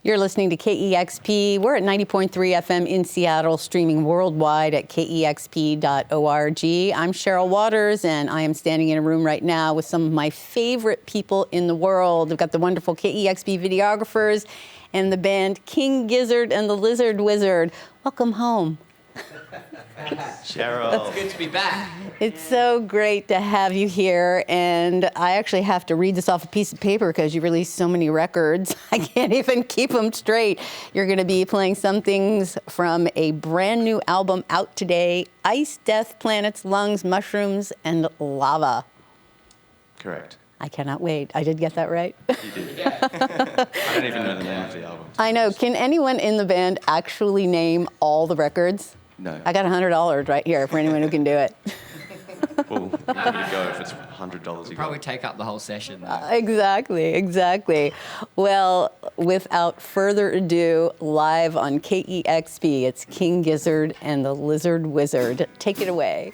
You're listening to KEXP. We're at 90.3 FM in Seattle, streaming worldwide at kexp.org. I'm Cheryl Waters, and I am standing in a room right now with some of my favorite people in the world. We've got the wonderful KEXP videographers and the band King Gizzard and the Lizard Wizard. Welcome home. Cheryl. It's good to be back. It's so great to have you here, and I actually have to read this off a piece of paper because you released so many records. I can't even keep them straight. You're going to be playing some things from a brand new album out today, Ice, Death, Planets, Lungs, Mushrooms, and Lava. Correct. I cannot wait. I did get that right? You did. Yeah. I don't even know the name of the album. I know. Can anyone in the band actually name all the records? No. I got $100 right here for anyone who can do it. Well, you go if it's $100 you Probably take up the whole session. Exactly. Well, without further ado, live on KEXP, it's King Gizzard and the Lizard Wizard. Take it away.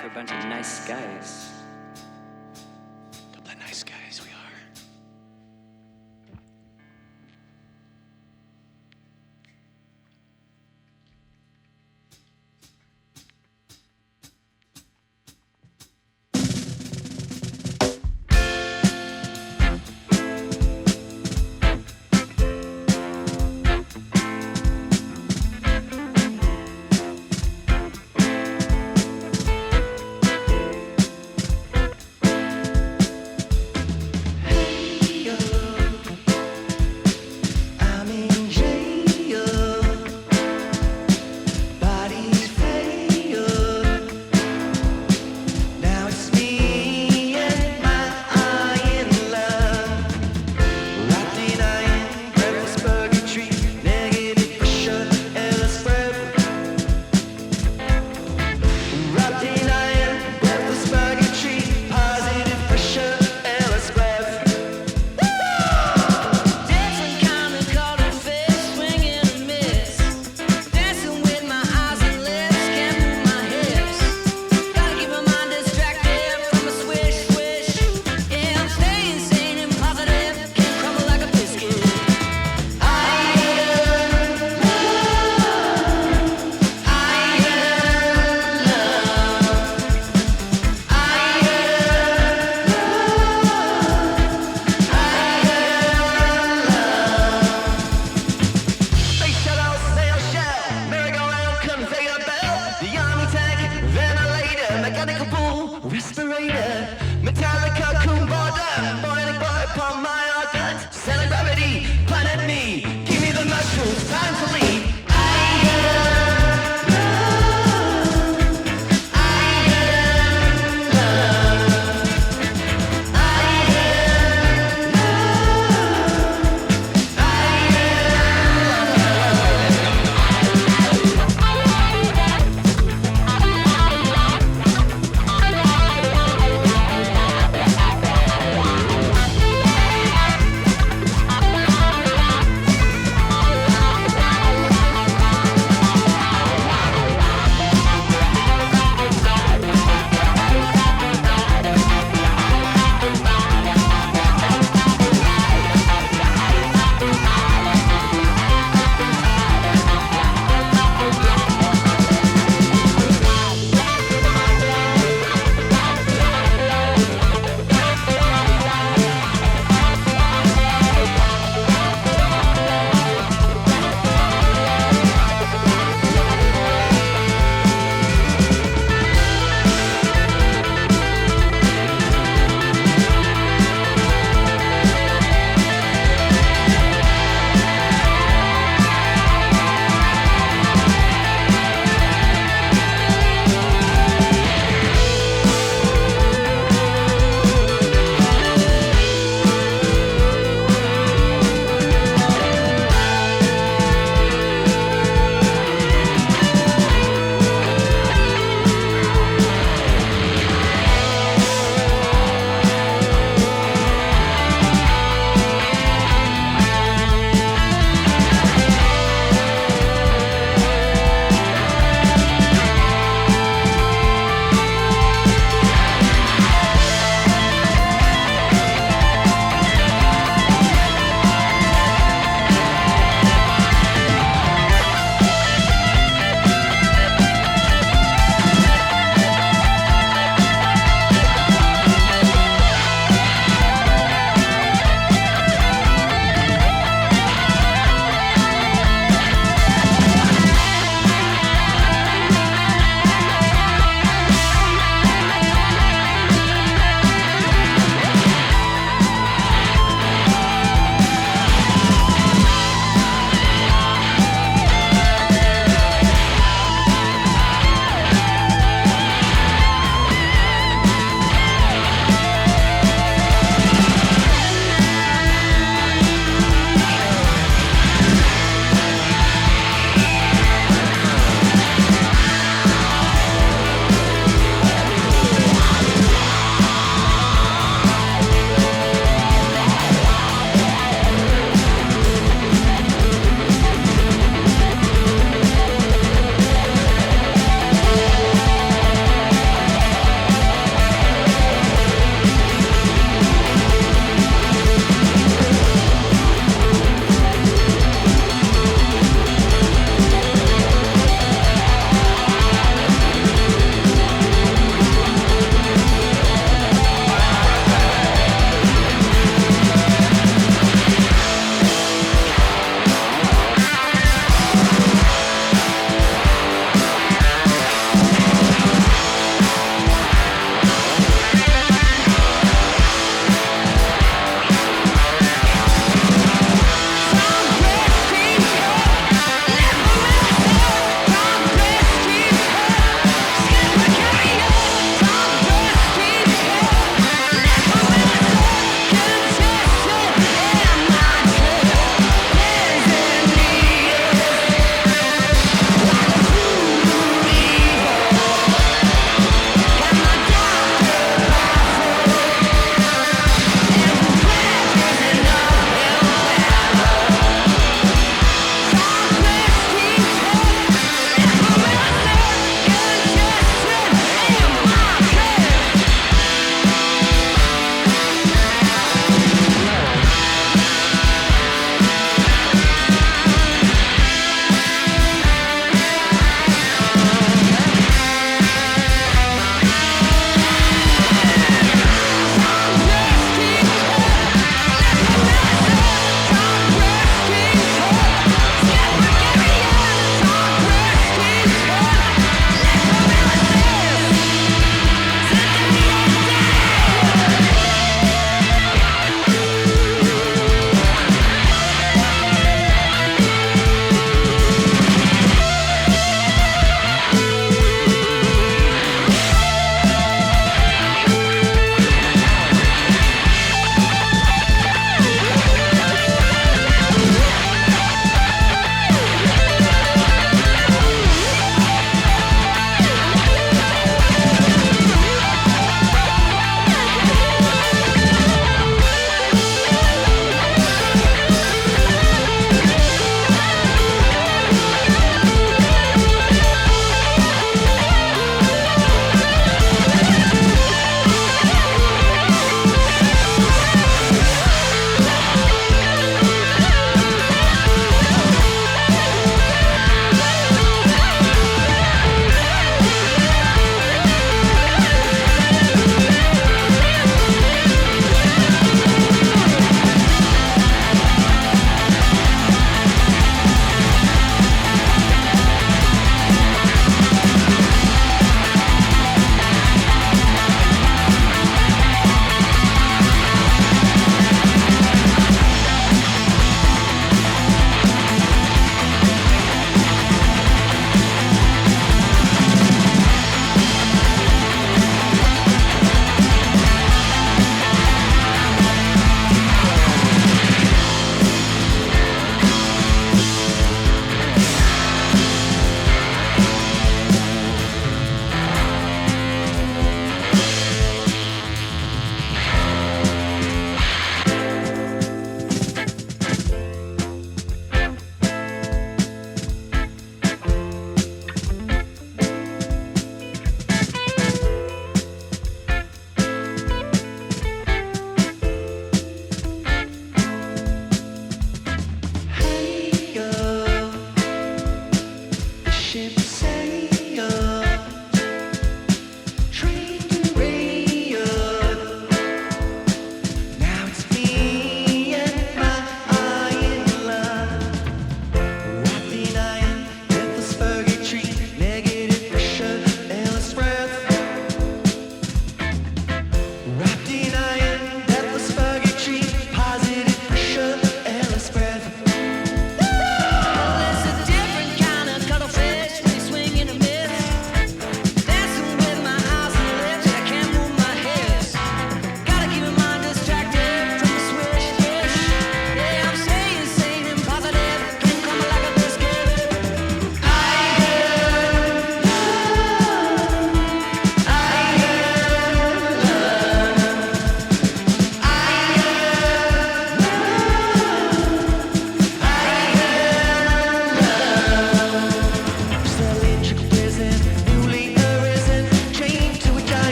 for a bunch of nice guys. Couple of nice guys we are.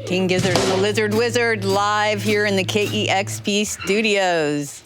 King Gizzard and the Lizard Wizard live here in the KEXP studios.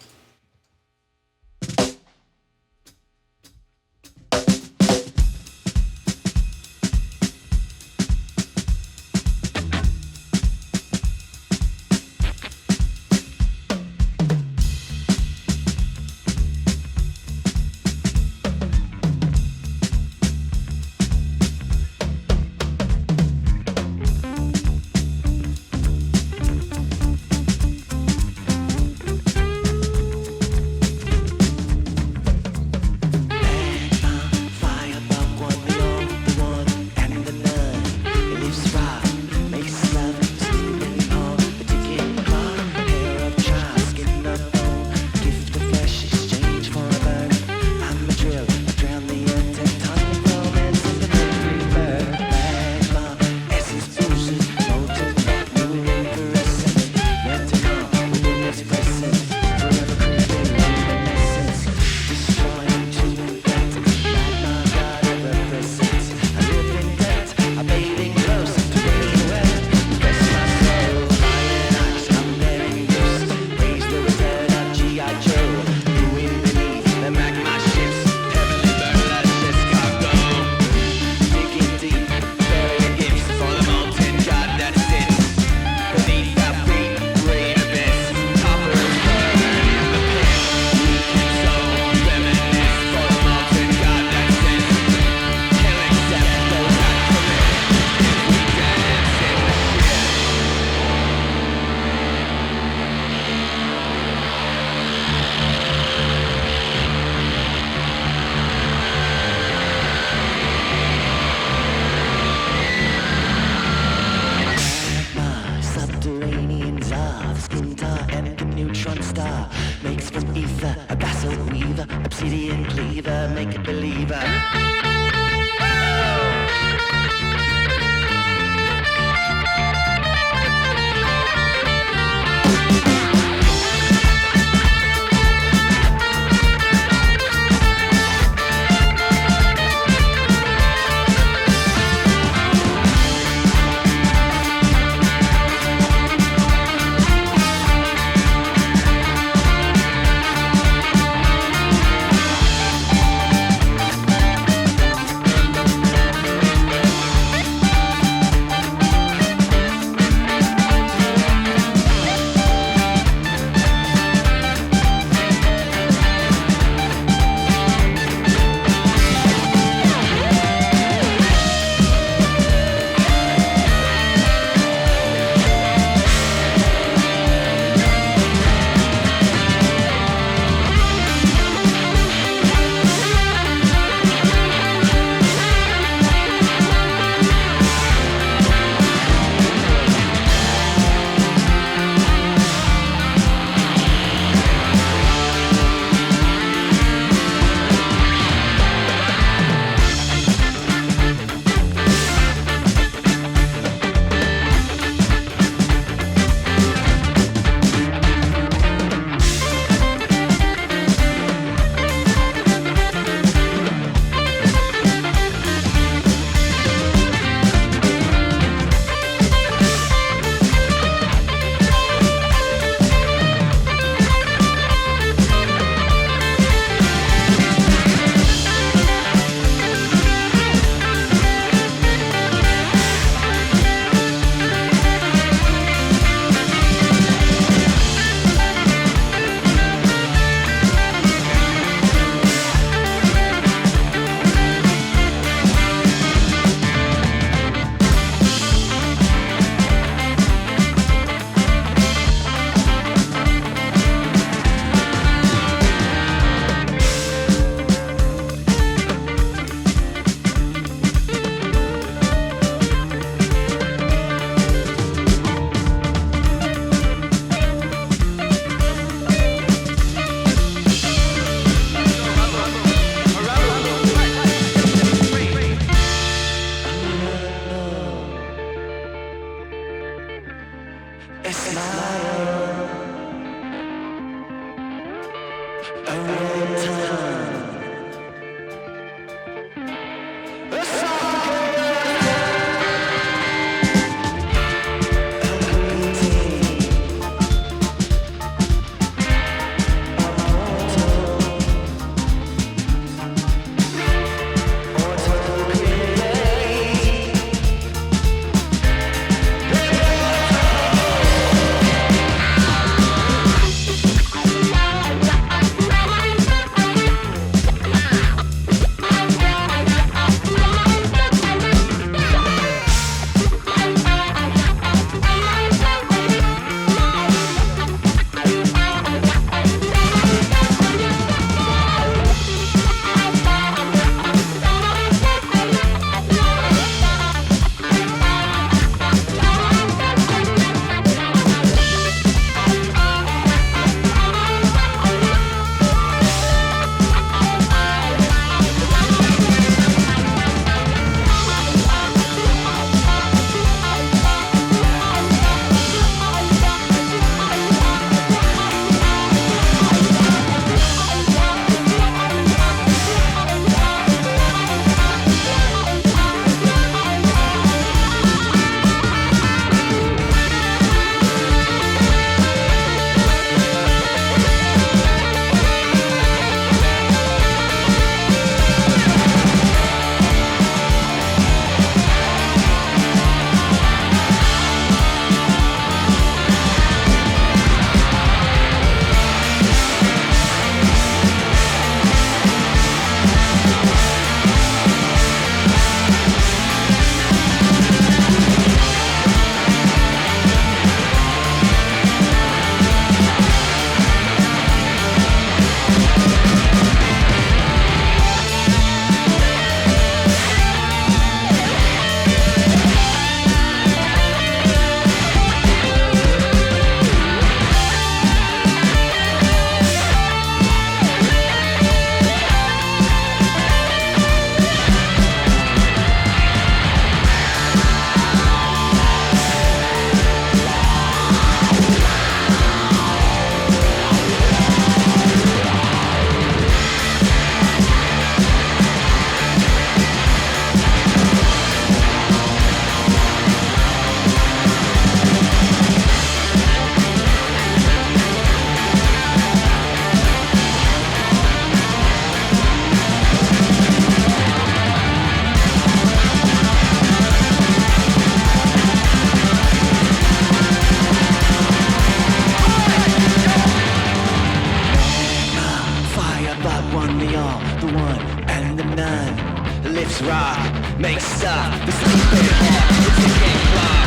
it's rock. Make stuff, the sleeping heart, the ticking clock.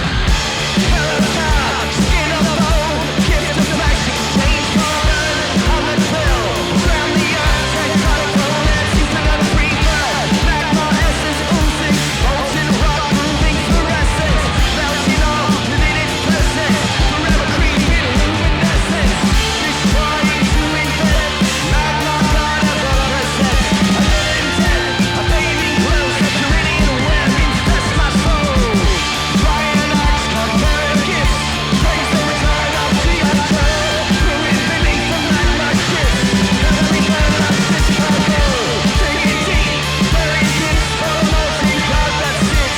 Paradox, skin of bone, gift of flesh, exchange for burn. On the drill, drown the earth, tectonic romance, season of rebirth. Magma essence oozing, molten rock, moving fluorescence. Melting all within its presence, forever creeping luminescence. Destroying to invent, magma god of all presence. A living dead, a bathing glow, subterranean web infests my soul. Flying arcs, barbaric gifts, praise the return of Gizzard. Ruin beneath the magma shifts, never return of Chicago. Digging deep, buried in for a molten cloud that sits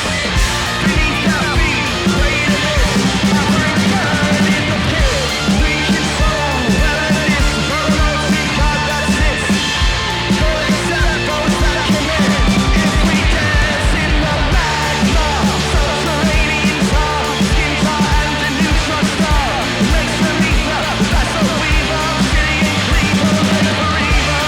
beneath our feet. Great abyss, suffering burn in the pit. Weak in soul, reminisce for a molten cloud that sits. For except those that commit, if we dance in the magma, subterranean tar, skin tar and the neutron star. Makes the ether, vessel weaver, Gideon cleaver, ready for evil.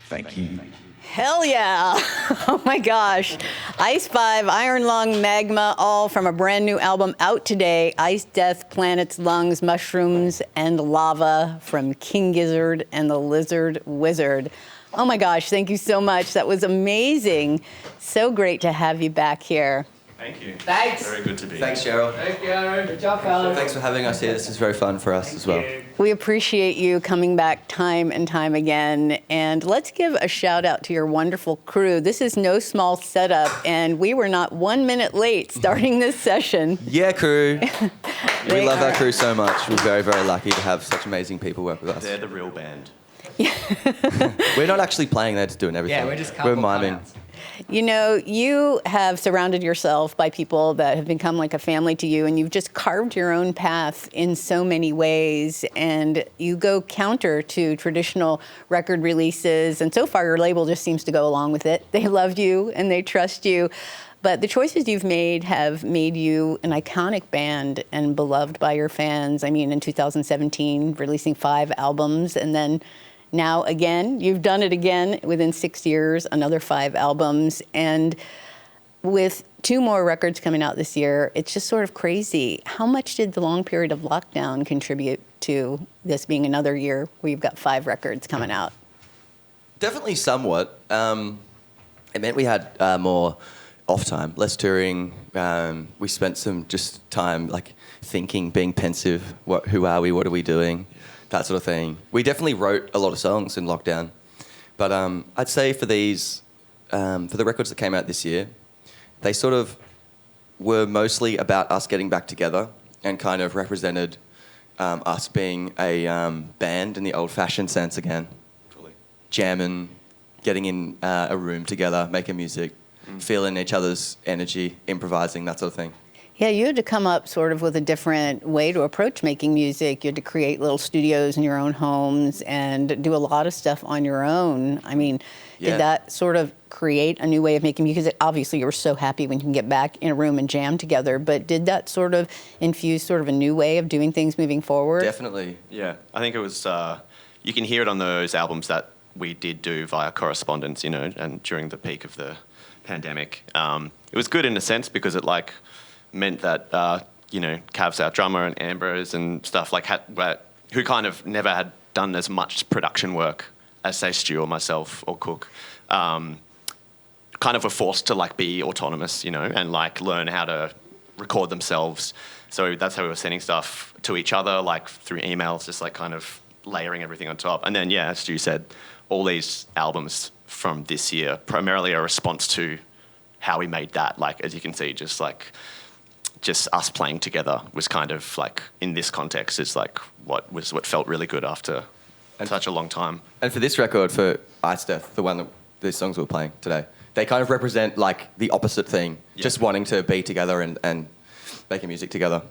Thank you. Hell yeah. Oh my gosh. Ice 5, Iron Lung, Magma, all from a brand new album out today. Ice Death, Planets, Lungs, Mushrooms, and Lava from King Gizzard and the Lizard Wizard. Oh my gosh, thank you so much. That was amazing. So great to have you back here. Thank you. Thanks. Very good to be Thanks, here. Cheryl. Thank you. Good job, fellas. Thanks for having us here. This is very fun for us as well. We appreciate you coming back time and time again. And let's give a shout out to your wonderful crew. This is no small setup, and we were not 1 minute late starting this session. Yeah, crew. We They love our are- crew so much. We're very, very lucky to have such amazing people work with us. They're the real band. We're not actually playing, they're just doing everything. Yeah, we're just We're couple miming. cutouts. You know, you have surrounded yourself by people that have become like a family to you, and you've just carved your own path in so many ways, and you go counter to traditional record releases, and so far your label just seems to go along with it. They love you and they trust you, but the choices you've made have made you an iconic band and beloved by your fans. I mean, in 2017, releasing 5 albums, and then now again, you've done it again within 6 years, another 5 albums. And with 2 more records coming out this year, it's just sort of crazy. How much did the long period of lockdown contribute to this being another year where you've got 5 records coming out? Definitely somewhat. It meant we had more off time, less touring. We spent some just time like thinking, being pensive. Who are we? What are we doing? That sort of thing. We definitely wrote a lot of songs in lockdown. But I'd say for these, for the records that came out this year, they sort of were mostly about us getting back together and kind of represented us being a band in the old-fashioned sense again. Jamming, getting in a room together, making music, feeling each other's energy, improvising, that sort of thing. Yeah, you had to come up sort of with a different way to approach making music. You had to create little studios in your own homes and do a lot of stuff on your own. I mean, Yeah. did that sort of create a new way of making music? Obviously, you were so happy when you can get back in a room and jam together, but did that sort of infuse sort of a new way of doing things moving forward? Definitely. Yeah, I think it was. You can hear it on those albums that we did do via correspondence, and during the peak of the pandemic, it was good in a sense because it meant that Cavs, our drummer, and Ambrose and stuff who kind of never had done as much production work as say Stu or myself or Cook, kind of were forced to be autonomous, and learn how to record themselves. So that's how we were sending stuff to each other, through emails, just kind of layering everything on top. And then, yeah, as Stu said, all these albums from this year, primarily a response to how we made that. As you can see, just us playing together was kind of in this context is what felt really good after such a long time. And for this record, for Ice Death, the one that these songs we're playing today, they kind of represent the opposite thing, just wanting to be together and making music together.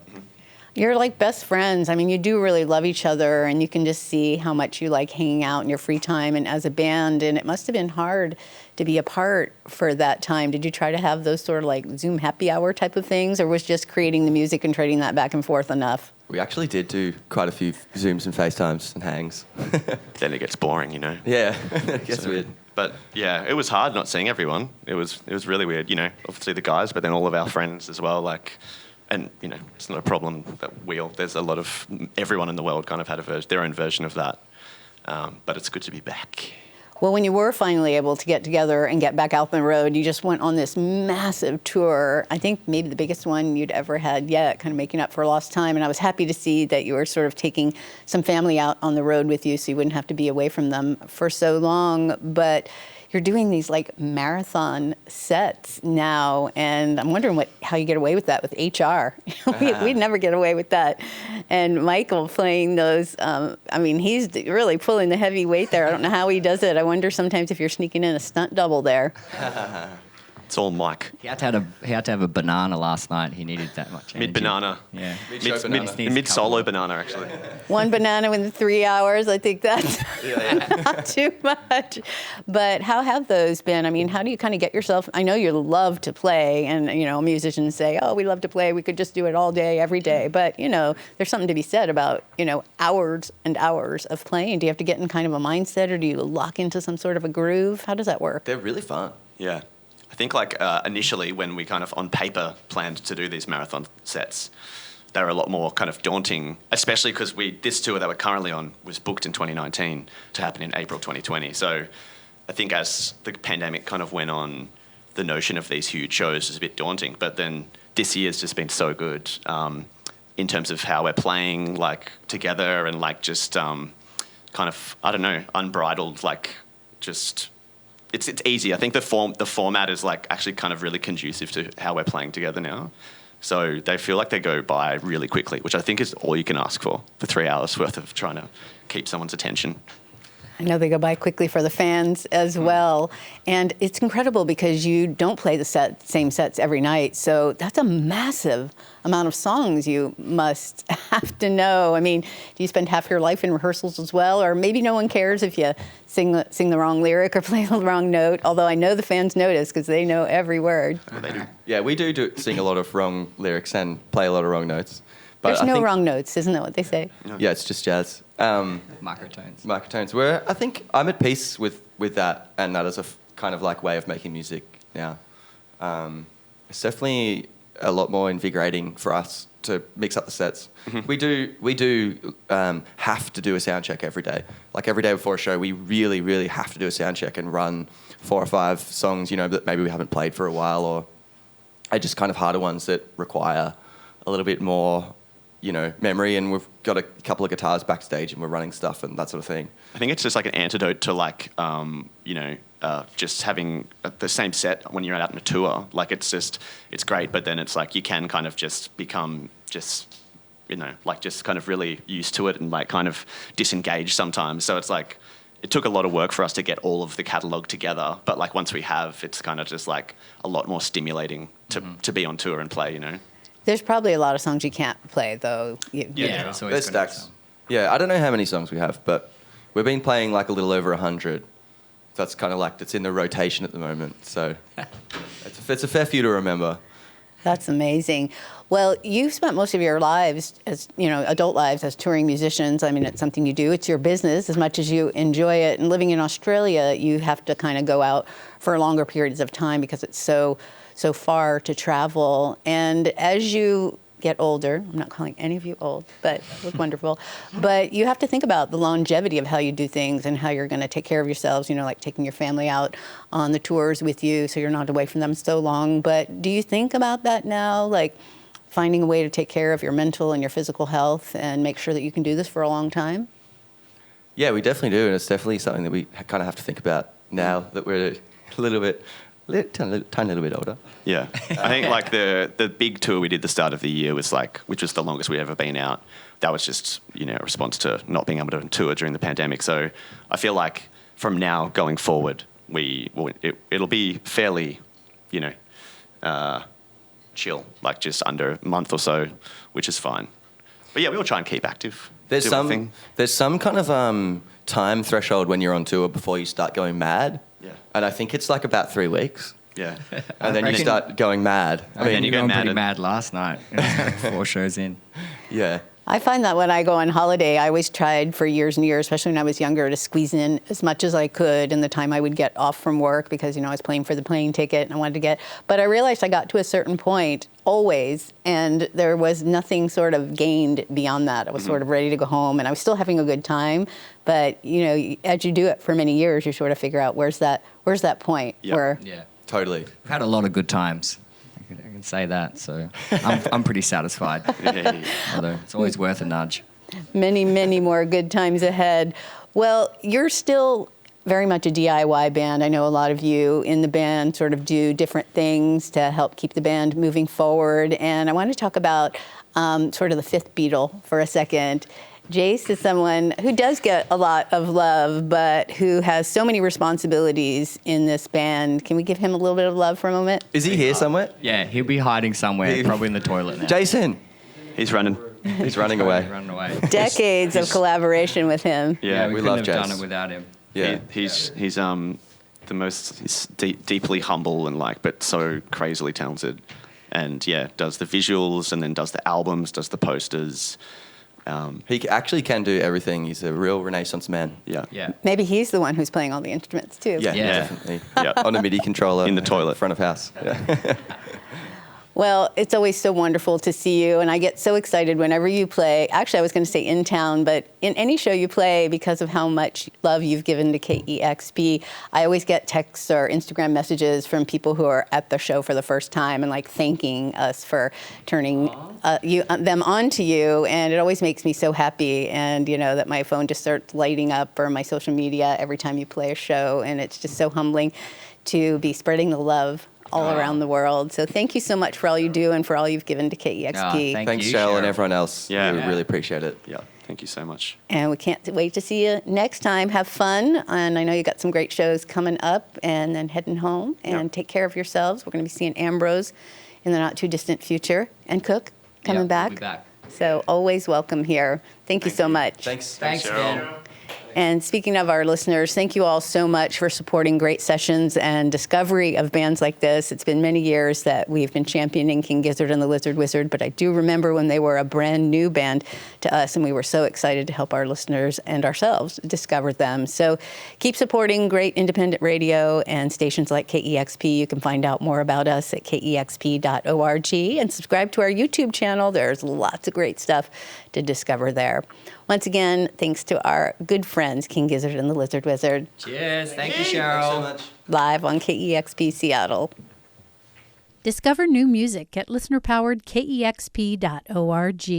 You're like best friends. I mean, you do really love each other, and you can just see how much you like hanging out in your free time and as a band. And it must have been hard to be apart for that time. Did you try to have those sort of Zoom happy hour type of things, or was just creating the music and trading that back and forth enough? We actually did do quite a few Zooms and FaceTimes and hangs. Then it gets boring, Yeah, it gets weird. But yeah, it was hard not seeing everyone. It was really weird, obviously the guys, but then all of our friends as well, and it's not a problem that there's a lot of, everyone in the world kind of had their own version of that. But it's good to be back. Well, when you were finally able to get together and get back out on the road, you just went on this massive tour. I think maybe the biggest one you'd ever had yet, kind of making up for lost time. And I was happy to see that you were sort of taking some family out on the road with you so you wouldn't have to be away from them for so long. But you're doing these marathon sets now, and I'm wondering how you get away with that with HR. We'd never get away with that. And Michael playing those, he's really pulling the heavy weight there. I don't know how he does it. I wonder sometimes if you're sneaking in a stunt double there. It's all Mike. He had to have a banana last night. He needed that much energy. Mid-banana. Yeah. Mid-solo banana, actually. One banana within 3 hours, I think that's not too much. But how have those been? I mean, how do you kind of get yourself, I know you love to play, and, musicians say, oh, we love to play, we could just do it all day, every day. But, there's something to be said about, hours and hours of playing. Do you have to get in kind of a mindset, or do you lock into some sort of a groove? How does that work? They're really fun. Yeah. I think initially when we kind of on paper planned to do these marathon sets, they were a lot more kind of daunting, especially because this tour that we're currently on was booked in 2019 to happen in April 2020. So I think as the pandemic kind of went on, the notion of these huge shows was a bit daunting. But then this year's just been so good in terms of how we're playing together and just kind of, I don't know, unbridled, just... It's easy. I think the format is actually kind of really conducive to how we're playing together now. So they feel like they go by really quickly, which I think is all you can ask for 3 hours worth of trying to keep someone's attention. I know they go by quickly for the fans as well. And it's incredible because you don't play the same sets every night. So that's a massive amount of songs you must have to know. I mean, do you spend half your life in rehearsals as well? Or maybe no one cares if you sing the wrong lyric or play the wrong note, although I know the fans notice because they know every word. Well, they do. Yeah, we do sing a lot of wrong lyrics and play a lot of wrong notes. But There's no wrong notes, isn't that what they say? Yeah, it's just jazz. Microtones. Where I think I'm at peace with that, and that is a kind of way of making music now. It's definitely a lot more invigorating for us to mix up the sets. Mm-hmm. We do have to do a sound check every day. Every day before a show, we really, really have to do a sound check and run 4 or 5 songs, that maybe we haven't played for a while, or are just kind of harder ones that require a little bit more memory, and we've got a couple of guitars backstage and we're running stuff and that sort of thing. I think it's just an antidote to just having the same set when you're out on a tour. It's great, but then it's you can kind of just become just kind of really used to it and kind of disengage sometimes. So it's it took a lot of work for us to get all of the catalogue together, but once we have, it's kind of just a lot more stimulating to be on tour and play, There's probably a lot of songs you can't play, though. Yeah, it's always There's gonna be stacks. some. Yeah, I don't know how many songs we have, but we've been playing like a little over 100. That's kind of like, it's in the rotation at the moment. So it's a fair few to remember. That's amazing. Well, you've spent most of your lives as, adult lives as touring musicians. I mean, it's something you do. It's your business as much as you enjoy it. And living in Australia, you have to kind of go out for longer periods of time because it's so far to travel. And as you get older, I'm not calling any of you old, but you look wonderful, but you have to think about the longevity of how you do things and how you're going to take care of yourselves, like taking your family out on the tours with you so you're not away from them so long. But do you think about that now, like finding a way to take care of your mental and your physical health and make sure that you can do this for a long time? Yeah, we definitely do, and it's definitely something that we kind of have to think about now that we're a little bit, tiny little bit older. Yeah, I think like the big tour we did the start of the year was which was the longest we'd ever been out. That was just a response to not being able to tour during the pandemic. So I feel like from now going forward, it'll be fairly, chill, like just under a month or so, which is fine. But yeah, we'll try and keep active. There's do our thing. some kind of time threshold when you're on tour before you start going mad. Yeah. And I think it's like about 3 weeks. Yeah. And then you start going mad. I mean, you go went mad pretty at- mad last night. It was like 4 shows in. Yeah. I find that when I go on holiday, I always tried for years and years, especially when I was younger, to squeeze in as much as I could in the time I would get off from work because, I was paying for the plane ticket and I wanted to get, but I realized I got to a certain point always and there was nothing sort of gained beyond that. I was sort of ready to go home and I was still having a good time, but, as you do it for many years, you sort of figure out where's that point Yep. where Yeah. Totally. We've had a lot of good times. I can say that, so I'm pretty satisfied. Although it's always worth a nudge. many, many more good times ahead. Well, you're still very much a DIY band. I know a lot of you in the band sort of do different things to help keep the band moving forward. And I want to talk about sort of the fifth Beatle for a second. Jace is someone who does get a lot of love, but who has so many responsibilities in this band. Can we give him a little bit of love for a moment? Is he here somewhere? Yeah, he'll be hiding somewhere, probably in the toilet now. Jason! He's running. He's running away. Running away. Decades of collaboration with him. Yeah, we we couldn't love have done Jace. it without him. Yeah. He's the most deeply humble and but so crazily talented, and does the visuals and then does the albums, does the posters. He actually can do everything. He's a real Renaissance man. Yeah. Yeah. Maybe he's the one who's playing all the instruments too. Yeah, Yeah. definitely. Yeah. On a MIDI controller. In the toilet. Front of house. Yeah. Well, it's always so wonderful to see you, and I get so excited whenever you play. Actually, I was going to say in town, but in any show you play, because of how much love you've given to KEXP, I always get texts or Instagram messages from people who are at the show for the first time and thanking us for turning them on to you, and it always makes me so happy. And that my phone just starts lighting up, or my social media every time you play a show, and it's just so humbling to be spreading the love all around the world. So thank you so much for all you do and for all you've given to KEXP. Thank Thanks, you, Cheryl, and Cheryl. everyone else. Yeah. We really appreciate it. Yeah. Thank you so much. And we can't wait to see you next time. Have fun. And I know you got some great shows coming up and then heading home. And Yep. take care of yourselves. We're going to be seeing Ambrose in the not too distant future. And Cook coming Yeah, back. we'll be back. So always welcome here. Thank you so much. Thanks. Thanks, Cheryl. Ben. And speaking of our listeners, thank you all so much for supporting great sessions and discovery of bands like this. It's been many years that we've been championing King Gizzard and the Lizard Wizard, but I do remember when they were a brand new band to us, and we were so excited to help our listeners and ourselves discover them. So keep supporting great independent radio and stations like KEXP. You can find out more about us at kexp.org and subscribe to our YouTube channel. There's lots of great stuff to discover there. Once again, thanks to our good friends, King Gizzard and the Lizard Wizard, Cheers. Thank you, Thanks Cheryl. so much. live on KEXP Seattle. Discover new music at listener-powered KEXP.org.